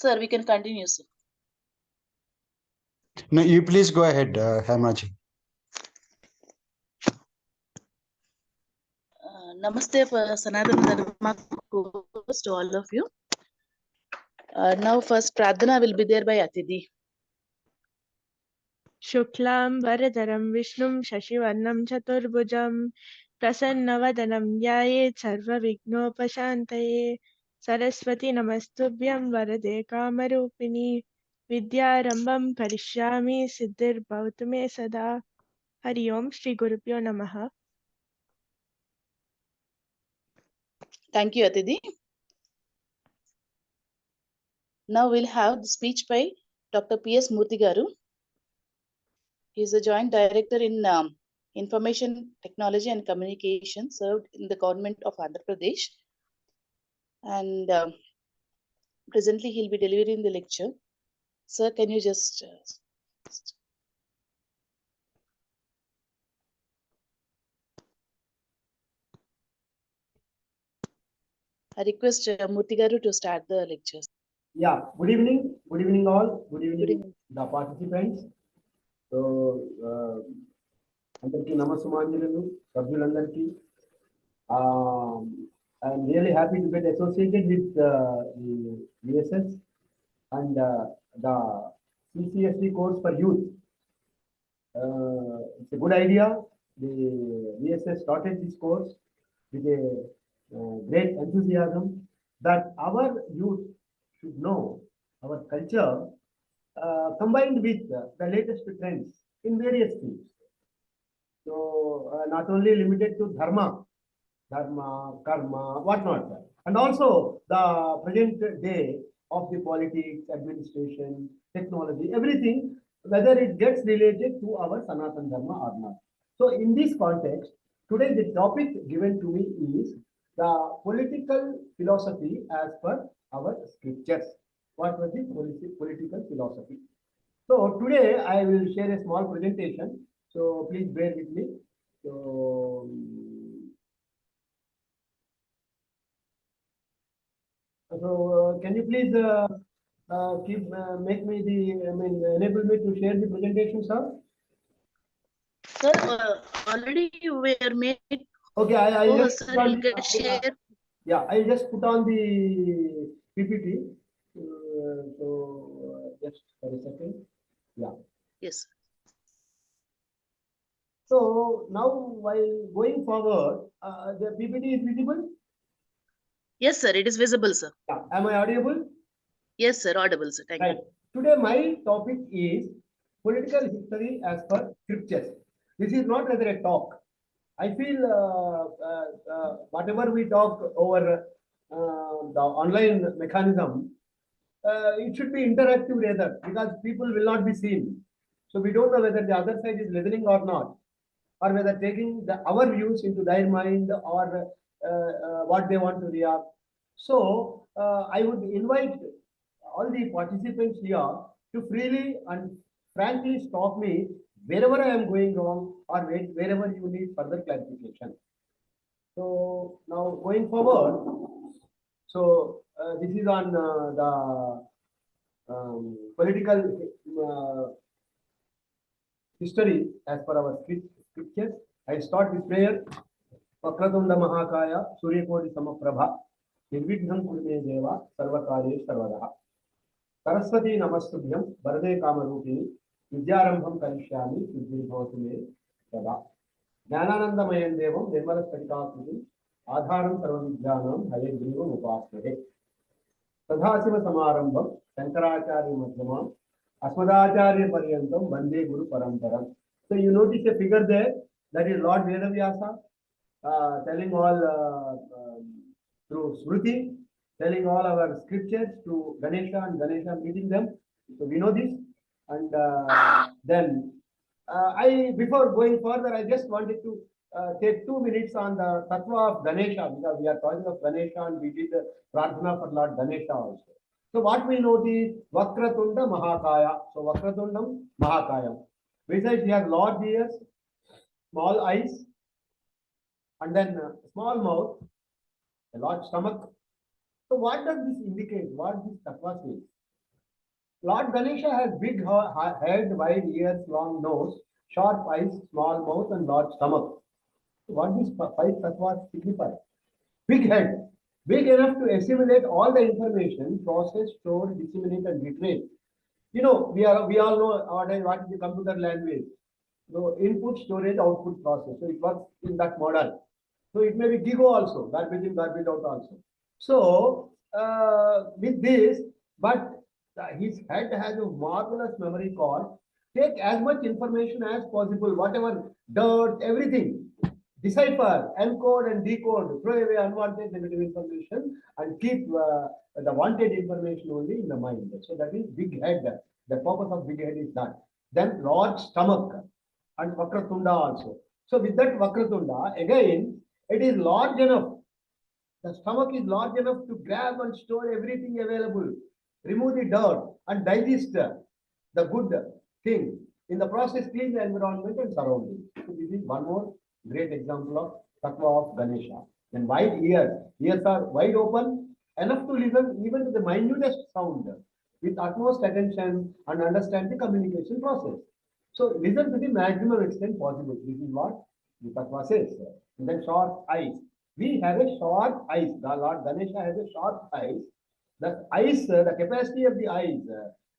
Sir, we can continue, sir. No, you please go ahead, Hemaji. Namaste, Sanatana Dharma course to all of you. Now, first Pradhana will be there by Atidhi. Shuklam Varadaram Vishnum Shashivarnam Chaturbhujam Prasannavadanam Yayet Sarva Vignopashantaye Saraswati Namastubhyam Varade Kamarupini Vidyarambam Karishyami Siddhir Bhavatu Me Sada. Hari Om Shri Gurubhyo Namaha. Thank you, Atidhi. Now we'll have the speech by Dr. P.S. Murthy garu. He is a Joint Director in Information Technology and Communication, served in the government of Andhra Pradesh. And presently he'll be delivering the lecture. Sir, can you just... I request Murthy garu to start the lectures. Yeah, good evening all, good evening the participants. So, andarki namaskaranjalu, sabhyulandarki. I'm really happy to get associated with the VSS and the CCSD course for youth. It's a good idea. The VSS started this course with a great enthusiasm that our youth should know our culture combined with the latest trends in various fields. So not only limited to dharma, karma, whatnot, and also the present day of the politics, administration, technology, everything, whether it gets related to our Sanatana Dharma or not. So in this context, today the topic given to me is the political philosophy as per our scriptures. What was the political philosophy? So today I will share a small presentation. So please bear with me. So can you please enable me to share the presentation, sir? Sir, already we are made. Okay, I'll just sir, you'll get share. Yeah, I'll just put on the PPT. So just for a second. Yeah. Yes. So now while going forward, the PPT is visible? Yes, sir, it is visible, sir. Yeah. Am I audible? Yes, sir, audible, sir. Thank you. Today my topic is political history as per scriptures. This is not rather a talk. I feel whatever we talk over the online mechanism, it should be interactive rather, because people will not be seen. So we don't know whether the other side is listening or not, or whether taking our views into their mind, or what they want to react. So I would invite all the participants here to freely and frankly stop me wherever I am going wrong, or wherever you need further clarification. So now going forward, so this is on the political history as per our scriptures. I start with prayer. Vakratunda Mahakaya Suryakoti Samaprabha Nirvigham Kurume Deva Sarvakare Sarvadaha Saraswati Namastubhyam Varade Kamarupini Vidyarambham Karishyami Siddhir Bhavatu Me Sada Jnananandamayan Devam Nirmala Spatikakriti Adharam Sarvavidyanam Hayagrivam Upasmahe Sadhasiva Samarambham Shankaracharya Madhyamam Asmadacharya Paryantam Vande Guru Paramparam. So you notice a figure there, that is Lord Vedavyasa telling all through Smriti, telling all our scriptures to Ganesha, and Ganesha meeting them. So we know this. And then before going further, I just wanted to take 2 minutes on the Tattva of Ganesha, because we are talking of Ganesha and we did Prarthana for Lord Ganesha also. So what we notice, Vakratunda Mahakaya. So Vakratundam Mahakayam. Besides, he has large ears, small eyes, and then small mouth, a large stomach. So what does this indicate? What this tattva says? Lord Ganesha has big head, wide ears, long nose, sharp eyes, small mouth, and large stomach. What these five tattvas signify? Big head, big enough to assimilate all the information, process, store, disseminate, and retrieve. You know, we all know what is the computer language. So input, storage, output, process. So it works in that model. So it may be GIGO also, garbage in, garbage out also. So with this, but his head has a marvelous memory card. Take as much information as possible, whatever dirt, everything. Decipher, encode and decode, throw away unwanted negative information and keep the wanted information only in the mind. So that is big head. The purpose of big head is that. Then large stomach and Vakratunda also. So with that Vakratunda, again, it is large enough. The stomach is large enough to grab and store everything available, remove the dirt and digest the good thing. In the process, clean the environment and surroundings. So this is one more great example of tattva of Ganesha. Then wide ears. Ears are wide open, enough to listen even to the minutest sound with utmost attention and understand the communication process. So listen to the maximum extent possible. This is what the tattva says. And then short eyes. We have a short eyes. The Lord Ganesha has a short eyes. The eyes, the capacity of the eyes,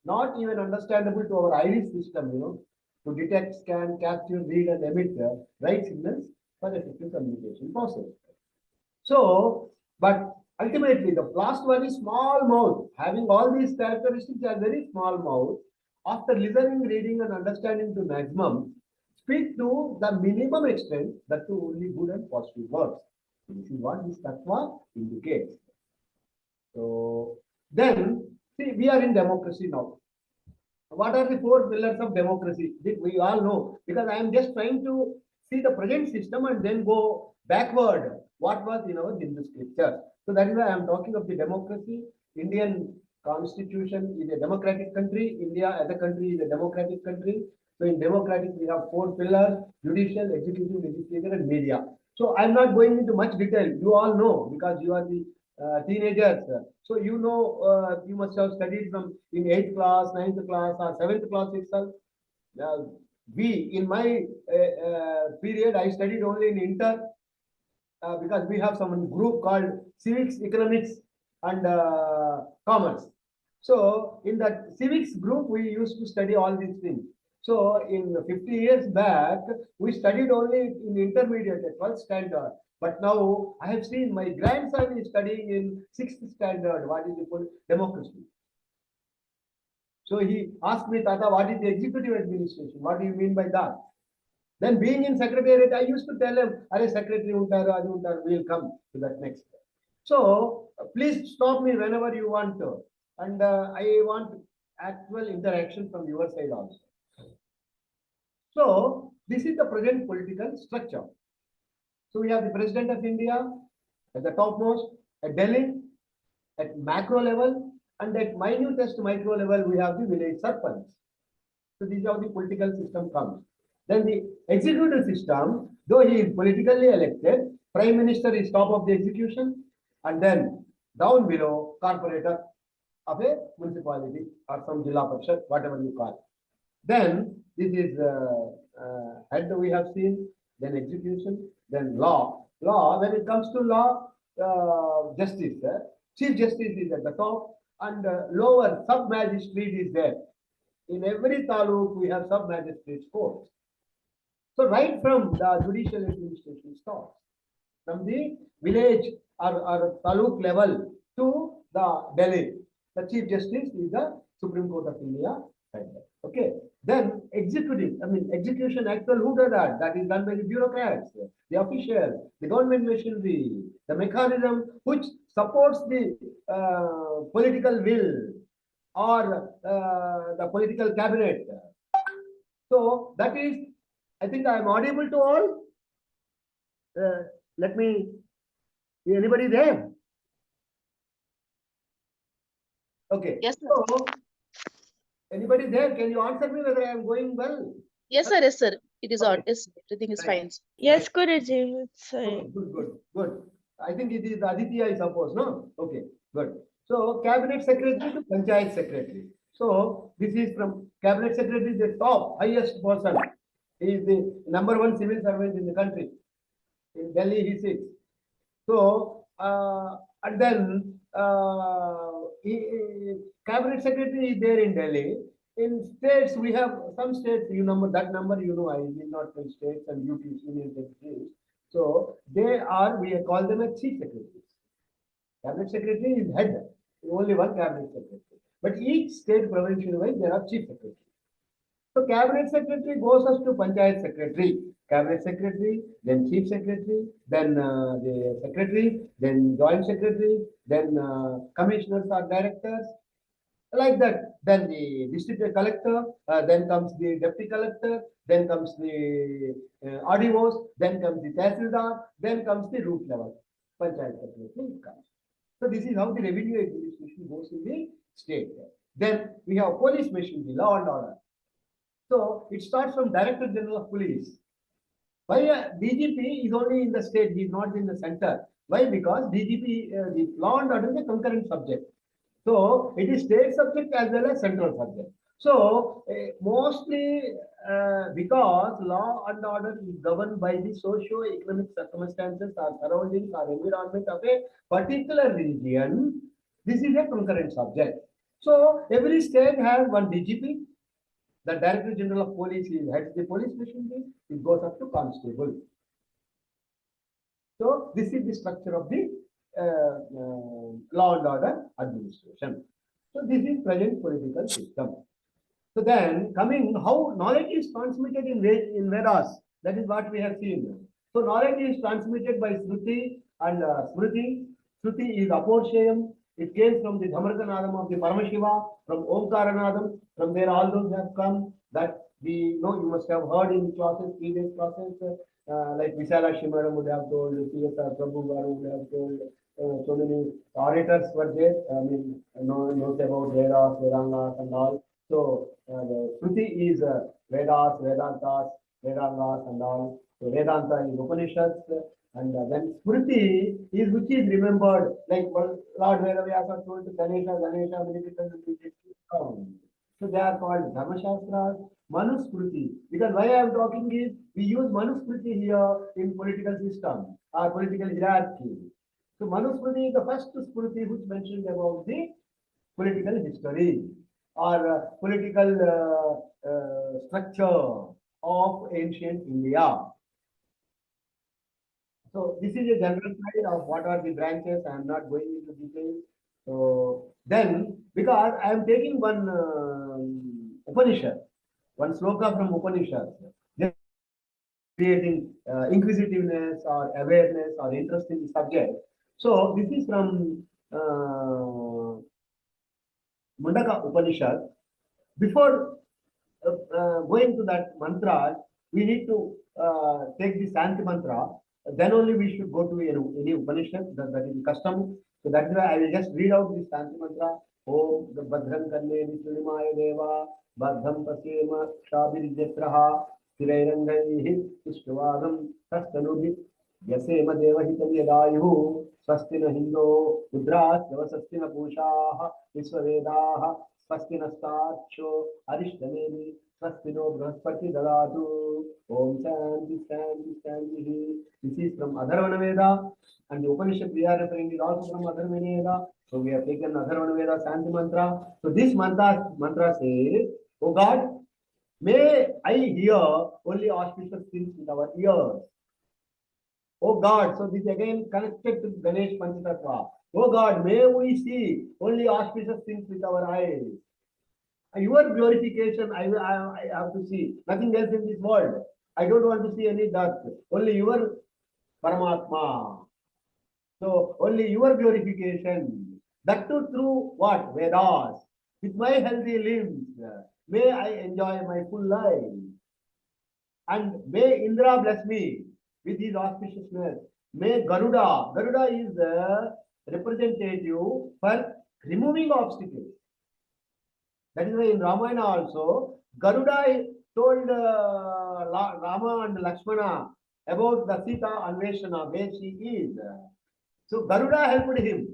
not even understandable to our iris system, to detect, scan, capture, read, and emit right signals for effective communication process. So, but ultimately, the last one is small mouth. Having all these characteristics, are very small mouth. After listening, reading, and understanding to maximum, speak to the minimum extent, that to only good and positive words. This is what this tattva indicates. So then, see, we are in democracy now. What are the four pillars of democracy? We all know, because I am just trying to see the present system and then go backward. What was in our Hindu scriptures? So that is why I am talking of the democracy. Indian constitution is a democratic country. India as a country is a democratic country. So in democratic, we have four pillars: judicial, executive, legislative, and media. So I'm not going into much detail. You all know because you are the teenagers. So you know, you must have studied from in 8th class, 9th class, or 7th class itself. In my period, I studied only in inter because we have some group called civics, economics, and commerce. So in that civics group, we used to study all these things. So in 50 years back, we studied only in intermediate at 12th standard. But now I have seen my grandson is studying in 6th standard. What is it called? Democracy. So he asked me, Tata, what is the executive administration? What do you mean by that? Then being in secretariat, I used to tell him, Are secretary untaru, adi untaru, we'll come to that next. So please stop me whenever you want to. And I want actual interaction from your side also. So this is the present political structure. So we have the President of India at the topmost, at Delhi, at macro level, and at minutest micro level, we have the village sarpanch. So this is how the political system comes. Then the executive system, though he is politically elected, Prime Minister is top of the execution, and then down below, corporator of a municipality or some Jilla Parishad, whatever you call it. Then this is head we have seen, then execution, then law. Law, when it comes to law, justice, Chief Justice is at the top, and lower sub-magistrate is there. In every taluk, we have sub-magistrate courts. So right from the judicial administration starts, from the village or taluk level to the Delhi. The Chief Justice is the Supreme Court of India. Okay. Then execution actual, who does that? That is done by the bureaucrats, the officials, the government machinery, the mechanism which supports the political will or the political cabinet. So that is, I think I am audible to all. Let me, anybody there? Okay. Yes, sir. So, anybody there? Can you answer me whether I am going well? Yes, sir. Yes, sir. It is Okay. all. Yes, everything is Right. fine. Yes, Guruji. It's, Good. I think it is Aditya, I suppose, no? Okay, good. So, cabinet secretary to panchayat secretary. So this is from cabinet secretary, the top highest person. He is the #1 civil servant in the country. In Delhi he sits. So and then cabinet secretary is there in Delhi. In states we have some states, you number that number, you know, I did not tell states and UTs, union territories. So they are, we call them as chief secretaries. Cabinet secretary is head, only one cabinet secretary. But each state provincial wise there are chief secretaries. So cabinet secretary goes us to panchayat secretary, cabinet secretary, then chief secretary, then the secretary, then joint secretary, then commissioners or directors, like that. Then the district collector, then comes the deputy collector, then comes the RDOs, then comes the tahsildar, then comes the root level panchayat secretary comes. So this is how the revenue administration goes in the state. Then we have police machinery, law and order. So it starts from Director General of Police. Why DGP is only in the state, he is not in the center. Why? Because DGP, the law and order is a concurrent subject. So it is state subject as well as central subject. So mostly because law and order is governed by the socio-economic circumstances or surroundings or environment of a particular region, this is a concurrent subject. So every state has one DGP. The Director General of Police heads the police machinery, it goes up to constable. So this is the structure of the law and order administration. So this is present political system. So then coming how knowledge is transmitted in Vedas, that is what we have seen. So knowledge is transmitted by Shruti and Smriti. Shruti is Aporshayam. It came from the Dhammarkanadam of the Paramashiva, from Omkaranadam. From there all those have come that we know, you must have heard in classes, previous classes, like Vishalakshi Madam would have told, CSR Prabhu Garu would have told, so many orators were there, I mean, knows about Vedas, Vedangas and all. So the Shruti is Vedas, Vedantas, Vedangas and all. So Vedanta is Upanishads. And then Smriti is which is remembered, like Lord Vedavyasa told to Ganesha, many people. So they are called Dharmashastras, Manusmriti. Because why I am talking is, we use Manusmriti here in political system or political hierarchy. So Manusmriti is the first Smriti which mentions about the political history or political structure of ancient India. So this is a general slide of what are the branches. I am not going into details. So then, because I am taking one Upanishad, one sloka from Upanishad, creating inquisitiveness or awareness or interest in the subject. So this is from Mundaka Upanishad. Before going to that mantra, we need to take the Santi mantra. Then only we should go to any Upanishad, that is custom. So that is why I will just read out this Santi mantra. Om Badram Kanne Vishunimaya Deva Badham Pasema Shabirjatraha Tirairangai Ishtavagam Tastanubhi Yasema Devahitam Yadayu Swastina Hindo Udras Devasastina Pushaha Visvavedaha Swastina Stacho Arishtanevi Swastino Brahaspati Dalatu Om Shanti Shanti Shanti. This is from Atharvana Veda, and the Upanishad we are referring is also from Atharvana Veda. So we have taken Atharvana Veda Shanti mantra. So this mantra says, "O God, may I hear only auspicious things with our ears. O God," so this again connected to Ganesh Panchatattva. "O God, may we see only auspicious things with our eyes. Your glorification I have to see, nothing else in this world. I don't want to see any dust, only your Paramatma. So only your glorification, that too through what? Vedas. With my healthy limbs, may I enjoy my full life. And may Indra bless me with his auspiciousness. May Garuda is the representative for removing obstacles. That is why in Ramayana also, Garuda told Rama and Lakshmana about the Sita Anveshana, where she is. So Garuda helped him.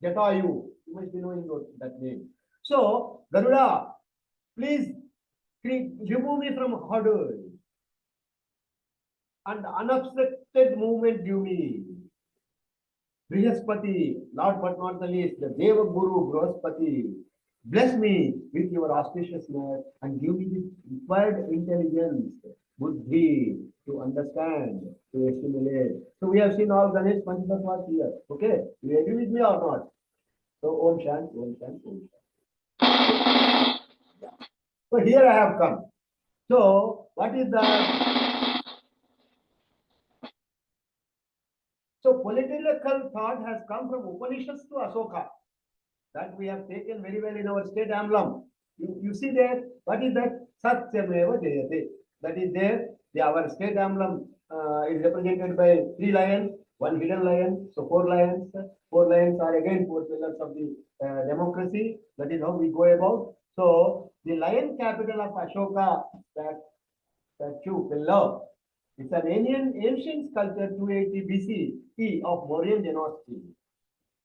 Jatayu. You must be knowing that name. So, Garuda, please remove me from hurdle and unobstructed movement give me. Brihaspati, last but not the least, the Deva Guru Brihaspati, bless me with your auspiciousness and give me the required intelligence, buddhi, to understand, to assimilate. So we have seen all Ganesh Panchatattva here. Okay, you agree with me or not? So Om Shanti, Om Shanti, Om Shanti. So here I have come. So what is the so political thought has come from Upanishads to Asoka. That we have taken very well in our state emblem. You see there, what is that? Satyameva Jayate. That is there. Our state emblem is represented by 3 lions, 1 hidden lion, so 4 lions. 4 lions are again 4 pillars of the democracy. That is how we go about. So the lion capital of Ashoka, that statue pillar, it's an ancient sculpture 280 BCE of Mauryan dynasty.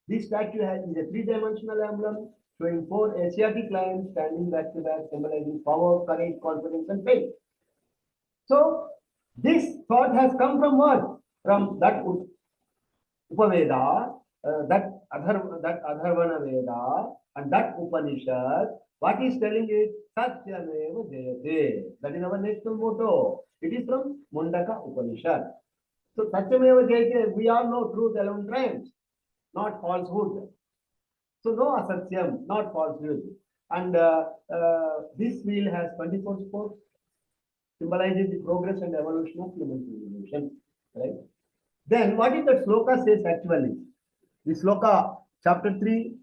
This statue is a 3-dimensional emblem showing 4 Asiatic lions standing back to back, symbolizing power, courage, confidence, and faith. So, this thought has come from what? From that Upaveda, that Adharvana Veda, and that Upanishad. What is telling it? Satyameva Jayate. That is our national motto. It is from Mundaka Upanishad. So, Satyameva Jayate, we all know truth alone triumphs, not falsehood. So no asatyam, not falsehood. And this wheel has 24 spokes, symbolizes the progress and evolution of human civilization. Right? Then what is the sloka says actually? The sloka, chapter 3,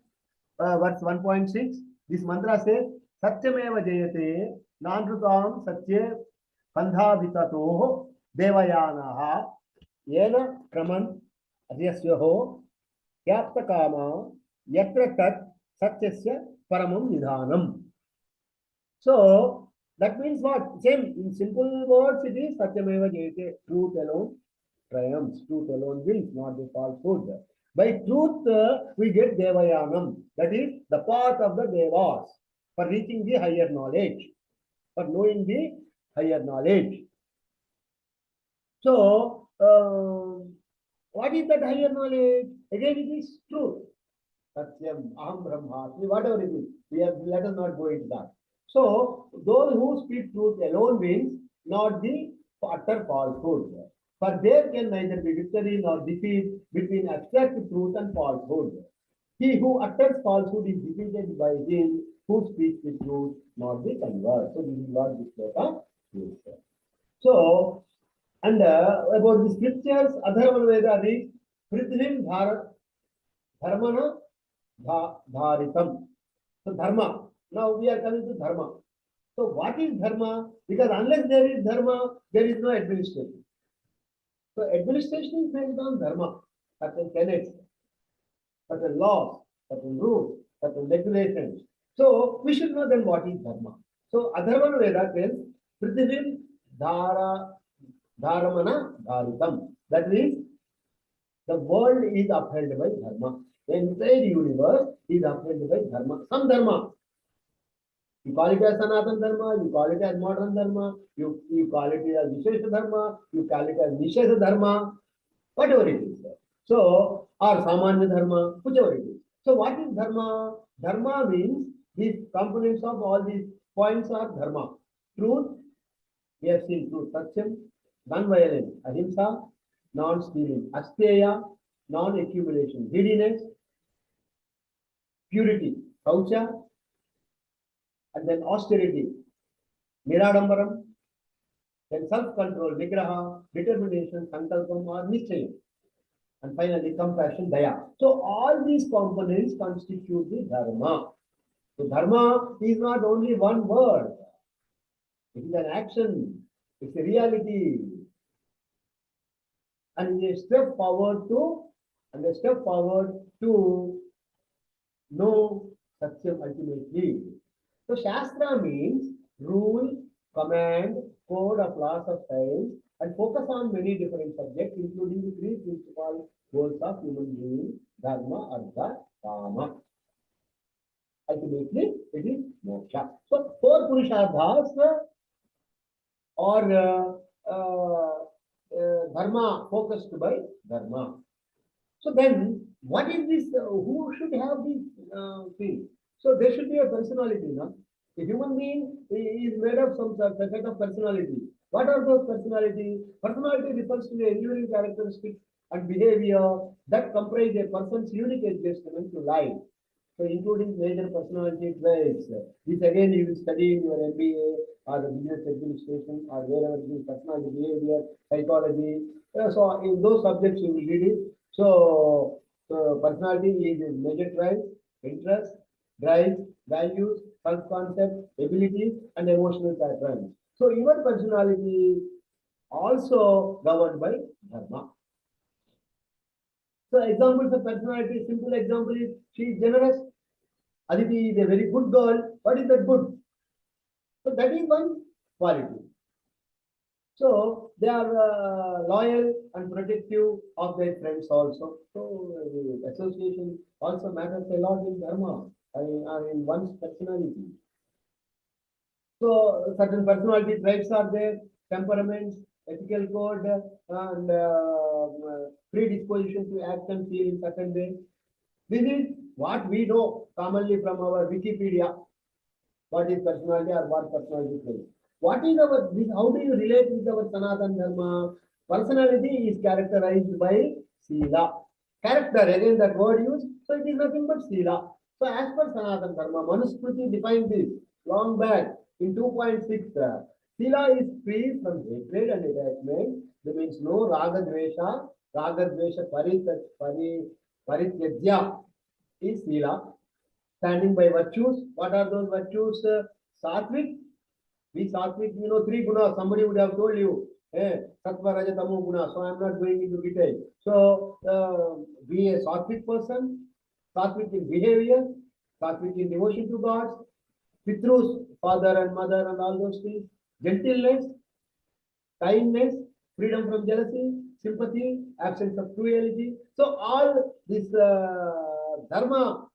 verse 1.6, this mantra says, Satyameva Jayate, Nandrutam Satye Pandhavitatoho Devayanaha Yena Kraman Adyasyaho Yapta Kama Yatra Tat Satyasya Paramam Nidhanam. So that means what? Same in simple words, it is Satyameva Jayate, truth alone triumphs, truth alone wins, not the falsehood. By truth, we get Devayanam, that is the path of the Devas for reaching the higher knowledge, for knowing the higher knowledge. So, what is that higher knowledge? Again, it is truth. Satyam, Aham Brahmasmi, whatever it is. Let us not go into that. So, those who speak truth alone wins, not the utter falsehood. For there can neither be victory nor defeat between abstract truth and falsehood. He who utters falsehood is defeated by him who speaks the truth, not the converse. So, this is what this sloka is. So, and about the scriptures, Adharvana Veda reads, Prithvim Bharat Dharmana Dharitam. So, Dharma. Now we are coming to Dharma. So, what is Dharma? Because unless there is Dharma, there is no administration. So, administration is based on Dharma, certain tenets, certain laws, certain rules, certain regulations. So, we should know then what is Dharma. So, Adharvana Veda tells, Prithvim Dharamana Dharitam. That means the world is upheld by Dharma. The entire universe is upheld by Dharma. Some Dharma. You call it as Sanatana Dharma, you call it as modern Dharma, you call it as Vishesha Dharma, you call it as Nishesha Dharma, whatever it is. So, or Samanya Dharma, whichever it is. So, what is Dharma? Dharma means these components of all these points are Dharma. Truth, we have seen truth, Satyam, non-violence, Ahimsa, non-stealing, Asteya, non-accumulation, greediness, purity, Kaucha, and then austerity, Niradambaram, then self-control, Nigraha, determination, Sankalpam or Nischayam, and finally compassion, Daya. So all these components constitute the Dharma. So Dharma is not only one word, it is an action, it's a reality, and a step forward to know Satyam ultimately. So Shastra means rule, command, code of laws of science, and focus on many different subjects, including the 3 principal goals of human being, Dharma, Artha, Kama. ultimately it is moksha. So 4 purusharthas or dharma focused by dharma. So then, what is this? Who should have this thing? So there should be a personality, no? A human being is made of some set of personality. What are those personality? Personality refers to the individual characteristics and behavior that comprise a person's unique adjustment to life. So including major personality traits. This again you will study in your MBA or the business administration or wherever it is personality behavior, psychology. So in those subjects you will read it. So personality is major traits, interests, drives, values, self-concept, abilities, and emotional patterns. So your personality also governed by dharma. So examples of personality, simple example is she is generous. Aditi is a very good girl. What is that good? So that is one quality. So they are loyal and protective of their friends also. So association also matters a lot in dharma. In one's personality. So certain personality traits are there, temperaments, ethical code, and predisposition to act and feel in certain way. This is what we know commonly from our Wikipedia. What is personality or what personality trait? What is our this? How do you relate with our Sanatana Dharma? Personality is characterized by Sila. Character, again that word used, so it is nothing but Sila. So as per Sanatana Dharma, Manusmriti defined this long back in 2.6. Sila is free from hatred and attachment. That means no raga dvesha, parityajya is Sila. Standing by virtues. What are those virtues? Sattvic. We sattvic, you know, 3 gunas. Somebody would have told you, sattva, raja, tamo guna. So I am not going into detail. So be a sattvic person, sattvic in behavior, sattvic in devotion to God, pitrus, father and mother and all those things, gentleness, kindness, freedom from jealousy, sympathy, absence of cruelty. So all this dharma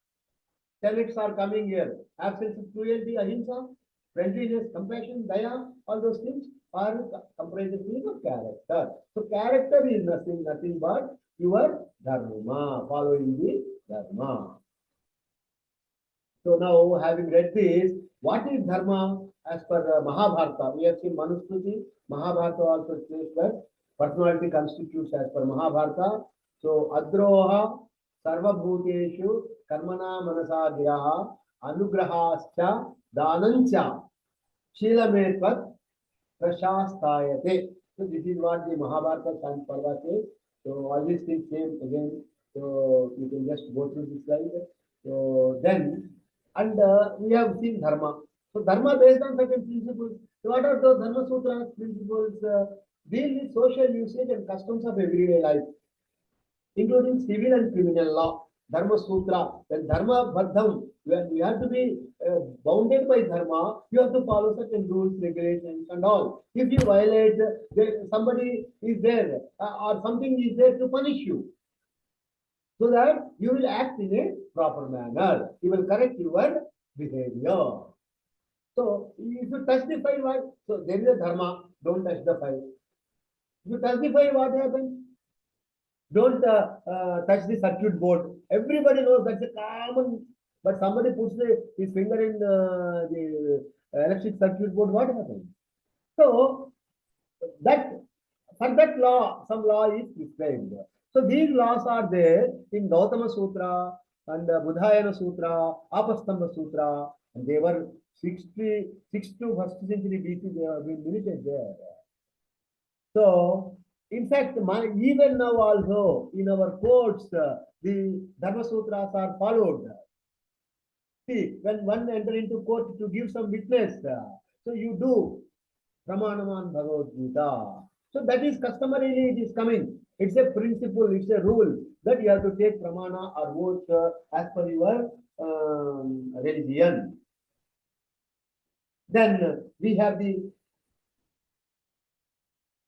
tenets are coming here. Absence of cruelty, ahimsa, friendliness, compassion, daya, all those things are comprises of character. So character is nothing but your dharma, following the dharma. So now having read this, what is dharma as per Mahabharata? We have seen Manusmriti, Mahabharata also says that personality constitutes as per Mahabharata. So adroha sarvabhuteshu karmana manasa giraha anugrahascha danancha shilametvat prashastayate. So this is what the Mahabharata stands for. So all these things came again. So you can just go through this slide. So then, and we have seen dharma. So dharma based on certain principles. So what are those dharma sutras principles? Deal with social usage and customs of everyday life, including civil and criminal law. Dharma Sutra, when Dharma Baddham, when you have to be bounded by Dharma, you have to follow certain rules, regulations, and all. If you violate, somebody is there or something is there to punish you, so that you will act in a proper manner. You will correct your behavior. So if you touch the fire, what? So there is a Dharma, don't touch the fire. If you touch the fire, what happens? Don't touch the circuit board. Everybody knows that's a common, but somebody puts his finger in the electric circuit board, what happens? So that for that law, some law is prescribed. So these laws are there in Gautama Sutra and Buddhayana Sutra, Apastamba Sutra, and they were 66 to 1st century BC, they have been milited there. So in fact, even now also in our courts, the Dharma Sutras are followed. See, when one enter into court to give some witness, so you do Pramanaman Bhagavad Gita. So that is customarily it is coming. It's a principle, it's a rule that you have to take Pramana or oath as per your religion. Then we have the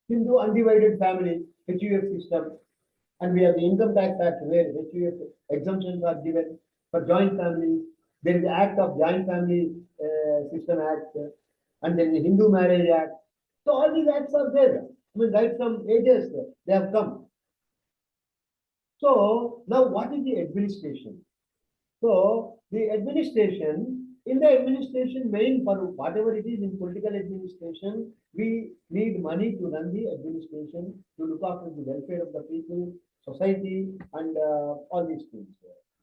Hindu undivided family, HUF system, and we have the income tax act where HUF exemptions are given for joint families. There is the Act of Joint Family System Act, and then the Hindu Marriage Act. So all these acts are there. I mean, right from ages they have come. So now what is the administration? So the administration, in the administration, main for whatever it is in political administration, we need money to run the administration, to look after the welfare of the people, society, and all these things.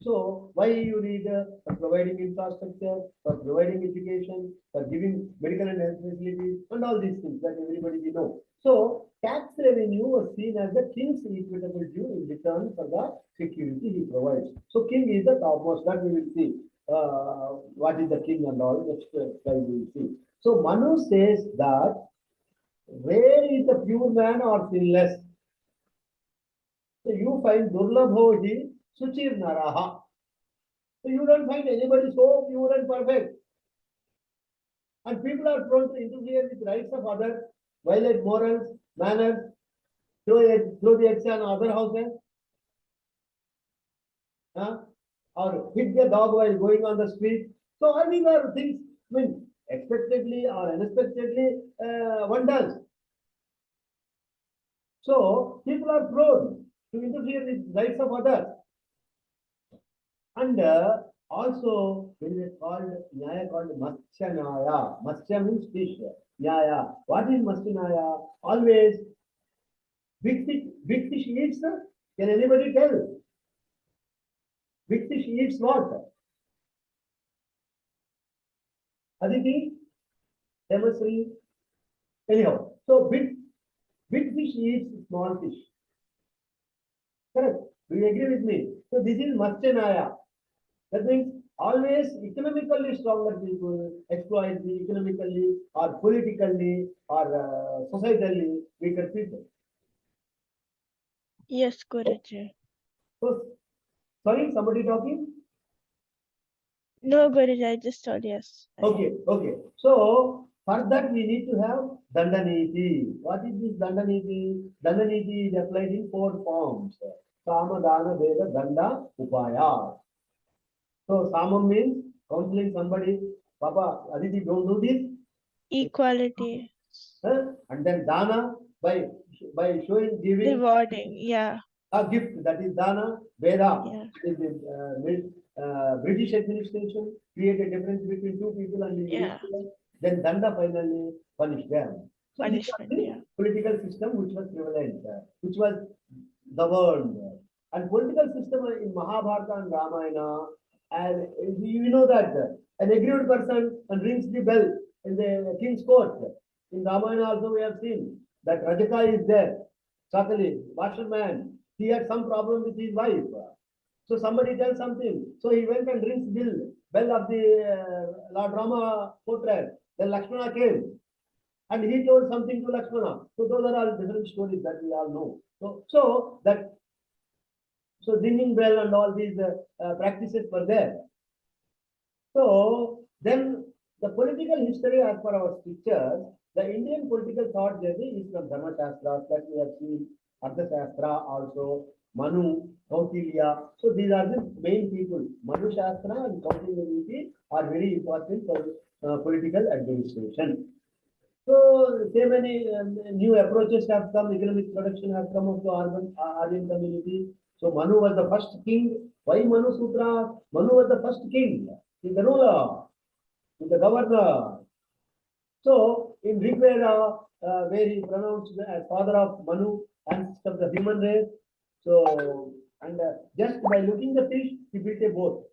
So why you need for providing infrastructure, for providing education, for giving medical and health facilities, and all these things that everybody we know. So tax revenue was seen as the king's equitable due in return for the security he provides. So king is the topmost, that we will see. What is the king and all, next slide we will see. So Manu says that where is the pure man or sinless? So you find Durlabho hi Suchir Naraha. So you don't find anybody so pure and perfect. And people are prone to interfere with rights of others, violate morals, manners, throw the eggs on other houses, or hit the dog while going on the street. So all these are things, I mean, expectedly or unexpectedly, one does. So people are prone to interfere with rights of others. And also, there is called Nyaya called Matsya Nyaya. Matsya means fish. Nyaya. What is Matsya Nyaya? Always big fish eats. Can anybody tell? Big fish eats what? Aditi? Hemasri? Anyhow, so big fish eats small fish. Correct? Do you agree with me? So this is Matsya Nyaya. That means always economically stronger people exploit the economically or politically or societally weaker people. Yes, Guruji. So, sorry, somebody talking? No, Guruji, I just told yes. Okay. So for that we need to have Dandaniti. What is this Dandaniti? Dandaniti is applied in 4 forms. Sama, Dana, Veda, Danda, Upaya. So Samam means counseling somebody, Papa, Aditi, don't do this. Equality. And then Dana, by showing, giving Rewarding. Yeah. a gift, that is Dana. Veda Yeah. is the British administration, create a difference between two people and Yeah. then Danda finally punish them. So Punishment. this was the Yeah. political system which was prevalent, which was governed. And political system in Mahabharata and Ramayana, and you know that an aggrieved person and rings the bell in the king's court. In Ramayana also we have seen that Rajaka is there. Sakali, washerman, he had some problem with his wife. So somebody tells something. So he went and rings bell of the Lord Rama portrait. Then Lakshmana came and he told something to Lakshmana. So those are all different stories that we all know. So ringing bell and all these practices were there. So then the political history as per our scriptures, the Indian political thought journey is from Dharma Shastras that we have seen, Artha Shastra also, Manu, Kautilya. So these are the main people. Manu Shastra and Kautilya are very important for political administration. So many new approaches have come, economic production has come up to Aryan community. So Manu was the first king. Why Manu Sutra? Manu was the first king, in the ruler, in the governor. So in Rig Veda, where he pronounced as father of Manu, ancestor of the human race. So, and just by looking the fish, he built a boat.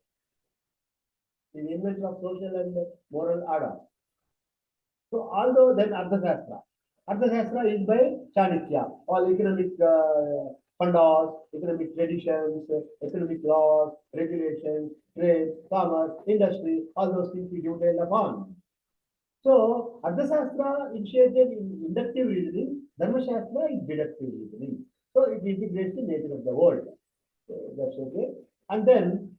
The invention of social and moral order. So although then Arthashastra is by Chanakya, all economic fundas, economic traditions, economic laws, regulations, trade, commerce, industry, all those things we detailed upon. So Arthashastra initiated in inductive reasoning, Dharmashastra is deductive reasoning. So it integrates the nature of the world. So that's okay. And then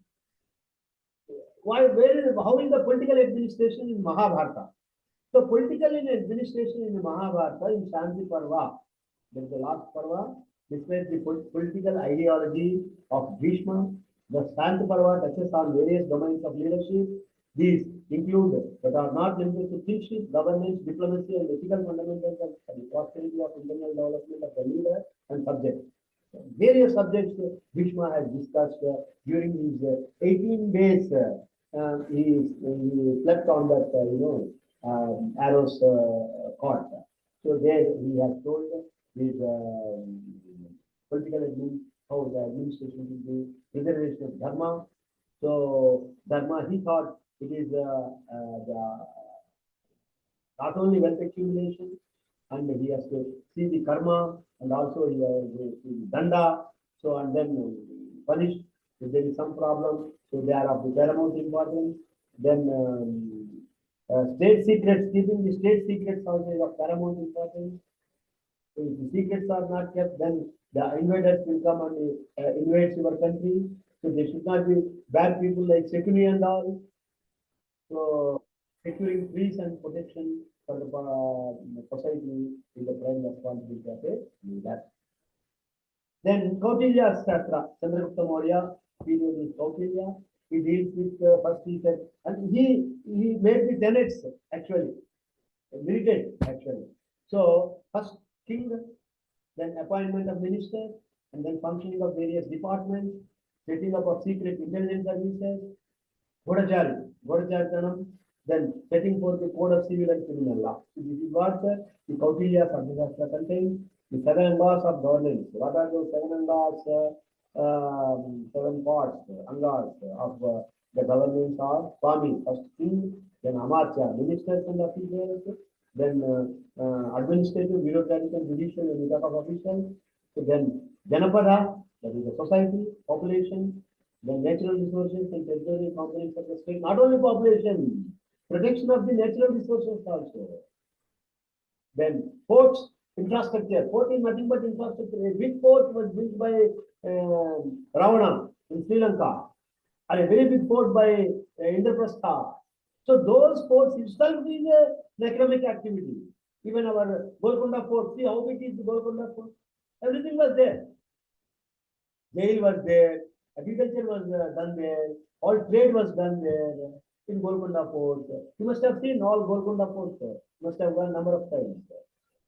how is the political administration in Mahabharata? So political administration in the Mahabharata in Shanti Parva, there is the last Parva, describes the political ideology of Bhishma, The Shanti Parva touches on various domains of leadership. These include, but are not limited to, kingship, governance, diplomacy, and ethical fundamentals of the prosperity of internal development of the leader and subject. Various subjects Bhishma has discussed during his 18 days. He slept on that, arrows court. So there he has told his political admin, how the administration will be, preservation of dharma. So dharma, he thought it is not only wealth accumulation, and he has to see the karma, and also he has to see the danda. So and then punish if there is some problem. So they are of the paramount importance. Then state secrets, keeping the state secrets also is of paramount importance. So if the secrets are not kept, then the invaders will come and invade your country. So they should not be bad people like security and all. So securing peace and protection for the society is the prime responsibility of a leader. Then Kautilya's Shastra, Chandragupta Maurya, period is Kautilya. He deals with first he said, and he made the tenets actually, militant actually. So first king, then appointment of ministers, and then functioning of various departments, setting up of secret intelligence services, Ghodacharyanam, then setting forth the code of civil and criminal law. So this is what the Kautilya Samhita contains. The 7 angas of governance. What are those 7 angas? 7 parts, angas of the governance are Swami, first king, then Amartya, ministers and officials, then administrative, bureaucratic and judicial and of officials. So then Janapada, that is the society, population, then natural resources and territorial components of the state. Not only population, protection of the natural resources also. Then ports, infrastructure. Port is nothing but infrastructure. A big port was built by Ravana in Sri Lanka, and a very big port by Indraprastha. So those ports itself is an economic activity. Even our Golconda Fort, see how big is the Golconda Fort? Everything was there. Jail was there, agriculture was done there, all trade was done there in Golconda Fort. You must have seen all Golconda Fort. Must have gone number of times.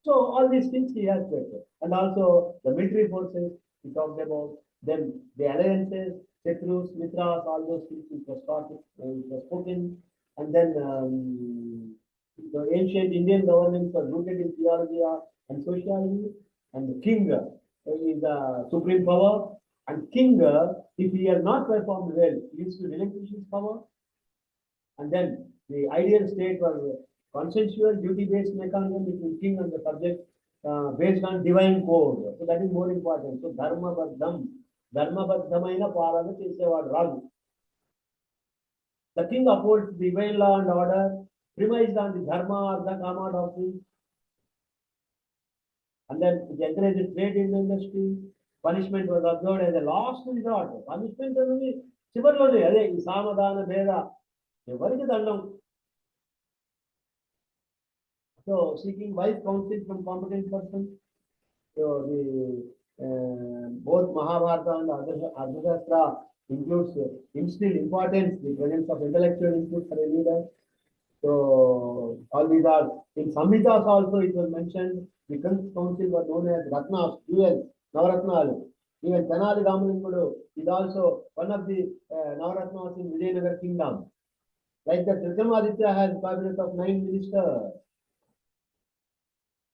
So all these things he has created. And also the military forces he talked about, then the alliances, Shatrus, Mitras, all those things which was started, which was spoken. And then the ancient Indian governance was rooted in theology and sociology. And the king is the supreme power. And king, if he has not performed well, he used to relinquish his power. And then the ideal state was consensual, duty-based mechanism between king and the subject based on divine code. So that is more important. So dharma baddhamaina parana chesevadu radu. The king upholds divine law and order, premised on the dharma or the kama doctrine. And then it encourages trade in the industry. Punishment was observed as a last resort. Punishment is only chivarlone ade samadana veda evariki dandam. So seeking wise counsel from competent persons. So the both Mahabharata and Arthashastra includes instill importance, the presence of intellectual input for a leader. So all these are in Samhitas also it was mentioned. The council were known as Ratnas, jewels, Navaratnalu. Even Tenali Ramalingudu is also one of the Navaratnas in Vijayanagar kingdom. Like that, Vikramaditya has a cabinet of 9 ministers.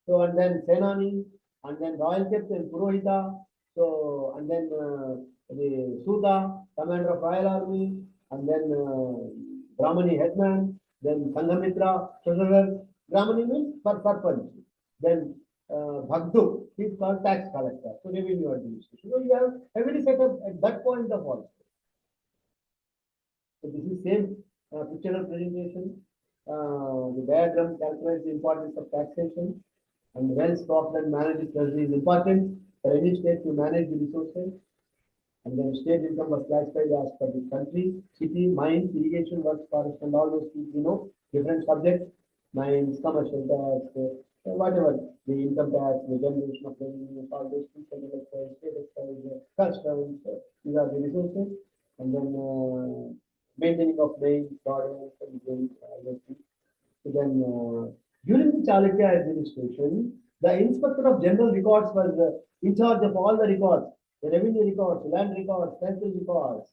So and then Senani, and then Royal Captain Purohita. So and then the Suta, commander of Royal Army, and then Brahmani headman, then Sanghamitra, treasurer. Brahmani means for purpose. Then Bhagdu, he is called tax collector, so revenue administration. So you have every setup at that point of all. So this is same pictorial presentation. The diagram calculates the importance of taxation, and wealth, profit, and managed treasury is important for any state to manage the resources. And then state income was classified as per the country, city, mines, irrigation works, forest, and all those things, different subjects, mines, commercial tax, whatever, the income tax, the generation of revenue, all those things, state excise, customs, these are the resources. and then maintaining of names, orders, and then so then during the Chalukya administration, the inspector of general records was in charge of all the records, the revenue records, land records, census records,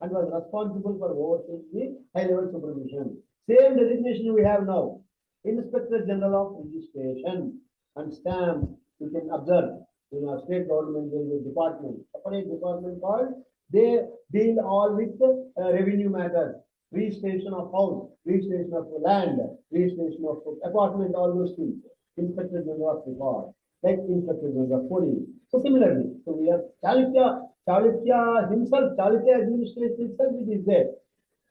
and was responsible for overseeing the high-level supervision. Same designation we have now, Inspector General of Registration and stamp. You can observe in our state government there is a department, separate department called. They deal all with revenue matters, registration of house, registration of land, registration of apartment, all those things. Inspector General of Record, like Inspector General of Police. So similarly, so we have Chalukya himself, Chalukya administration itself, it is there.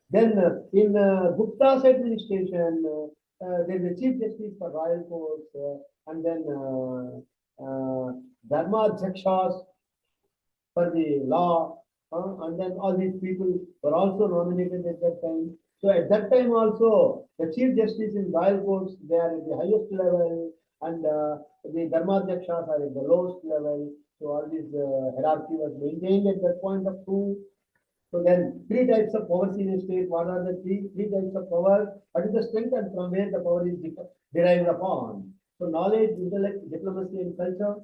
Then in Gupta's administration, there is a Chief Justice for Royal Courts, and then Dharma Jakshas for the law, and then all these people were also nominated at that time. So at that time also, the Chief Justice in Royal Courts, they are at the highest level, and the Dharma Jakshas are at the lowest level. So all this hierarchy was maintained at that point of view. So then three types of powers in a state. What are the three types of power? What is the strength and from where the power is derived upon? So knowledge, intellect, diplomacy, and culture.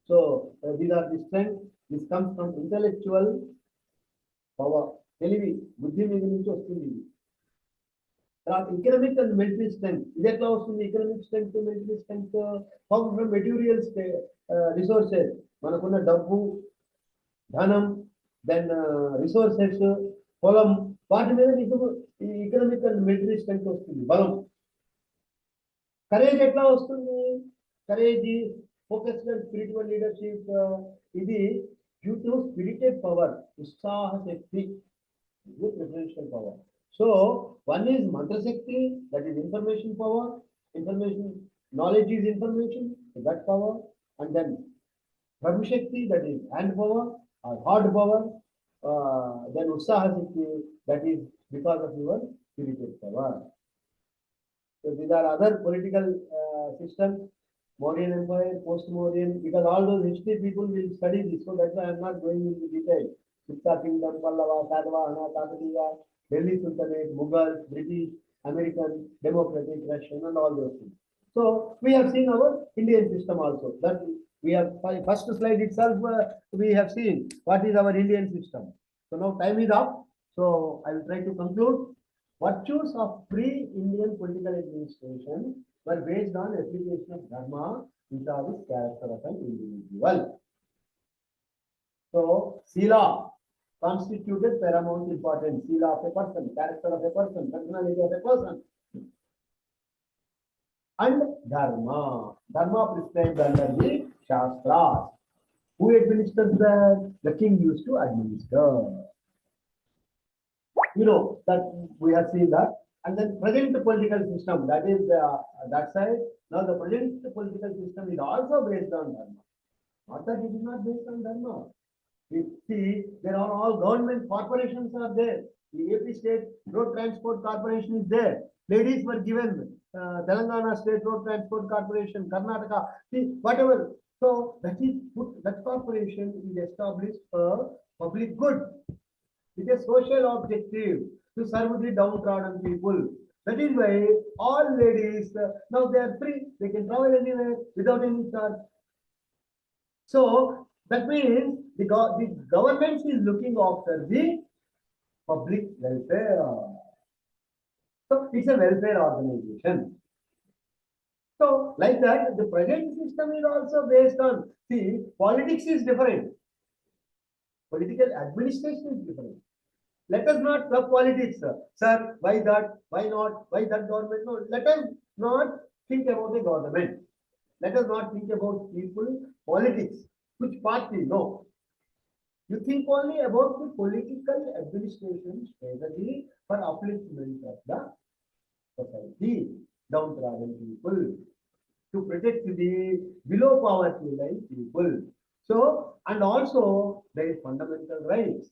So these are the strengths. This comes from intellectual power. తెలివి, బుద్ధి మీద నుంచి వస్తుంది. తర్వాత economic and military strength. ఇది ఎట్లా వస్తుంది? Economic strength, military strength come from material resources. మనకున్న డబ్బు, ధనం, then resources, పొలం, వాటి మీద మీకు economic and military strength వస్తుంది, బలం. కరేజ్ ఎట్లా వస్తుంది? Courage, focused and spiritual leadership, ఇది due to spirited power, ఉత్సాహ శక్తి, preferential power. So one is mantra shakti, that is information power, information, knowledge is information, that power, and then Brahma Shakti, that is hand power or hard power, then Utsaha Shakti, that is because of your spiritual power. So these are other political systems, Mauryan Empire, post-Mauryan, because all those history people will study this, so that's why I am not going into detail. Gupta Kingdom, Pallava, Satavahana, Kakatiya, Delhi Sultanate, Mughals, British, American, Democratic, Russian, and all those things. So we have seen our Indian system also. That we have first slide itself. We have seen what is our Indian system. So now time is up. So I will try to conclude. Virtues of pre-Indian political administration were based on application of dharma, which are the character of an individual. So Sila constituted paramount importance. Sila of a person, character of a person, personality of a person. And dharma. Dharma prescribed under the Shastras. Who administers that? The king used to administer. You know that we have seen that. And then present political system, that is that side. Now the present political system is also based on dharma. Not that it is not based on dharma. We see there are all government corporations are there. The AP State Road Transport Corporation is there. Ladies were given Telangana State Road Transport Corporation, Karnataka, see whatever. So that corporation is established for public good. It is social objective to serve the downtrodden people. That is why all ladies now they are free. They can travel anywhere without any charge. So that means the government is looking after the public welfare. So it's a welfare organization. So like that, the present system is also based on, see, politics is different. Political administration is different. Let us not talk politics, sir. Why that? Why not? Why that government? No, let us not think about the government. Let us not think about people, politics, which party, no. You think only about the political administration strategy for upliftment of the society, downtrodden people, to protect the below poverty line people. So, and also there is fundamental rights.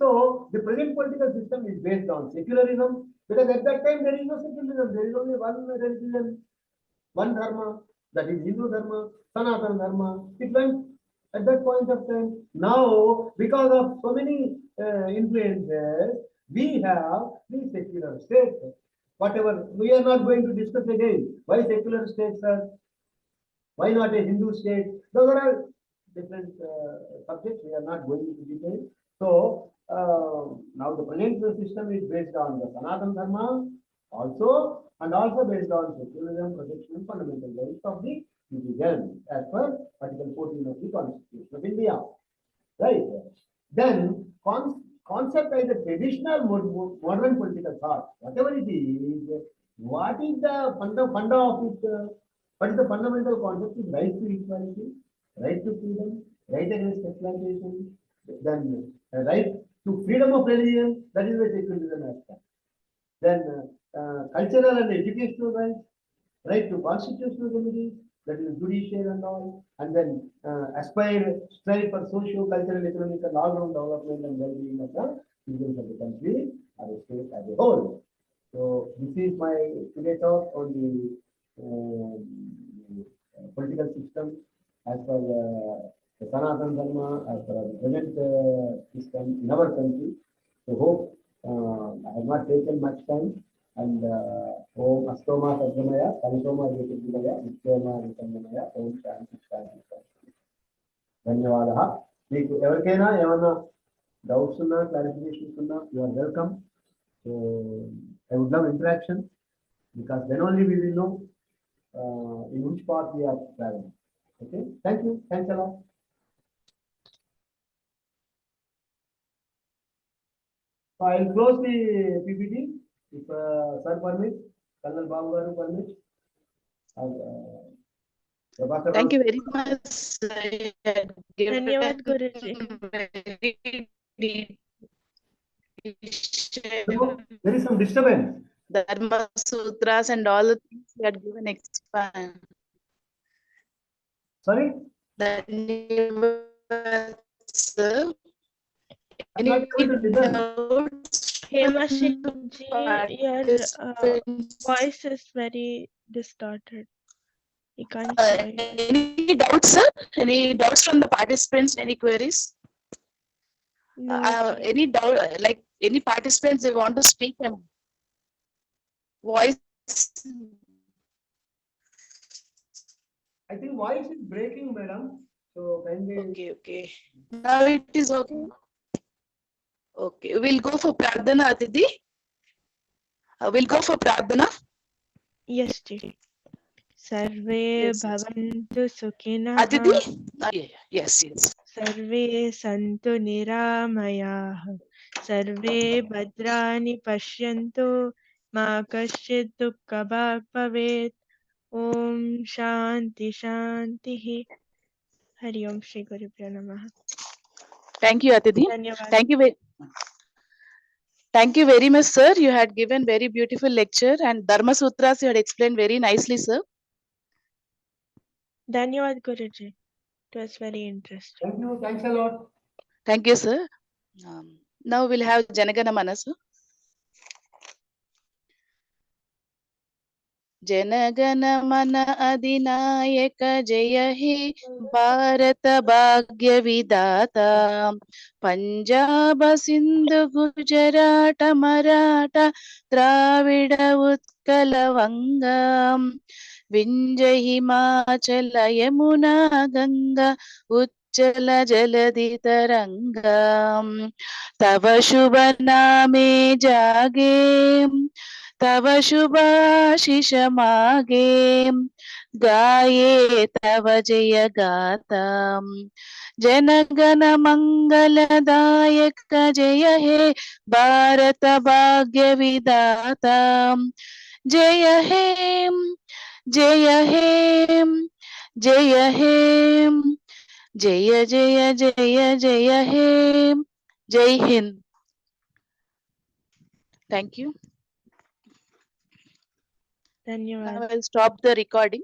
So the present political system is based on secularism, because at that time there is no secularism, there is only one religion, one dharma, that is Hindu dharma, Sanatana dharma. It went at that point of time. Now, because of so many influences, we have the secular state. Whatever, we are not going to discuss again. Why secular states are, why not a Hindu state? Those are all different subjects. We are not going into detail. So, now the present system is based on the Sanatana Dharma also, and also based on secularism, protection, and fundamental rights of the citizens as per Article 14 of the Constitution of India. Right? Then concept as a traditional modern political thought, whatever it is, what is the funda of it? What is the fundamental concept? Is right to equality, right to freedom, right against exploitation, then right to freedom of religion. That is the secularism aspect. Then cultural and educational rights, right to constitutional remedies, that is judicial and all, and then strive for social, cultural, economic, and all-round development and well-being of the citizens of the country or the state as a whole. So this is my today talk on the political system as per the Sanatana Dharma, as per the present system in our country. So hope I have not taken much time. And Om Astoma Sadgamaya, Kalisoma Yogamaya, Nityoma Nitamaya, Om Shanti Shanti Shanti. ధన్యవాదాలు. మీకు ఎవరికైనా ఏమైనా doubts ఉన్నా, clarifications ఉన్నా, you are welcome. So I would love interaction because then only we will know in which path we are traveling. Okay, thank you. Thanks a lot. So I will close the PPT. If sir permits, Colonel Babu Garu permits. Thank you very much, sir. Dhanyavad, Guruji. There is some disturbance. Dharma Sutras and all the things you had given expand. Sorry? Dhanyavad, sir. I'm not able to listen. Hemashikji, your voice is very distorted. You can't hear you. Any doubts, sir? Any doubts from the participants? Any queries? No, Any doubt, like any participants they want to speak and voice? I think voice is breaking, madam. So kindly. Okay. Now it is okay. Okay, we'll go for Pradhana, Atidhi. We'll go for Pradhana. yes, ji. Sarve Yes. bhavantu sukhinah. Atidhi? Yes. Sarve santu niramayah. Sarve bhadrani pashyantu. Ma kaschid dukkha bhag bhavet. Om Shanti Shanti. Hari Om Shri Gurubhyo Namaha. Thank you, Atidhi. Dhanyavad. Thank you very much, sir. You had given very beautiful lecture and Dharma Sutras you had explained very nicely, sir. Dhanyavad, Guruji. It was very interesting. Thank you. Thanks a lot. Thank you, sir. Now we'll have Janagana Mana, sir. जनगण मन अधिनायक जय हे भारत भाग्य विधाता पंजाब सिंधु गुजरात मराठा द्राविड उत्कल वंगा विंध्य हिमाचल यमुना गंगा उच्चल जलधि तरंगा तव शुभ नामे जागे तव शुभाशिष मागे गाये तव जय गाता जनगण मंगलदायक जय हे भारत भाग्य विधाता जय हे जय हे जय हे जय जय जय जय हे जय Hind. Thank you. Dhanyavad. Now I'll stop the recording.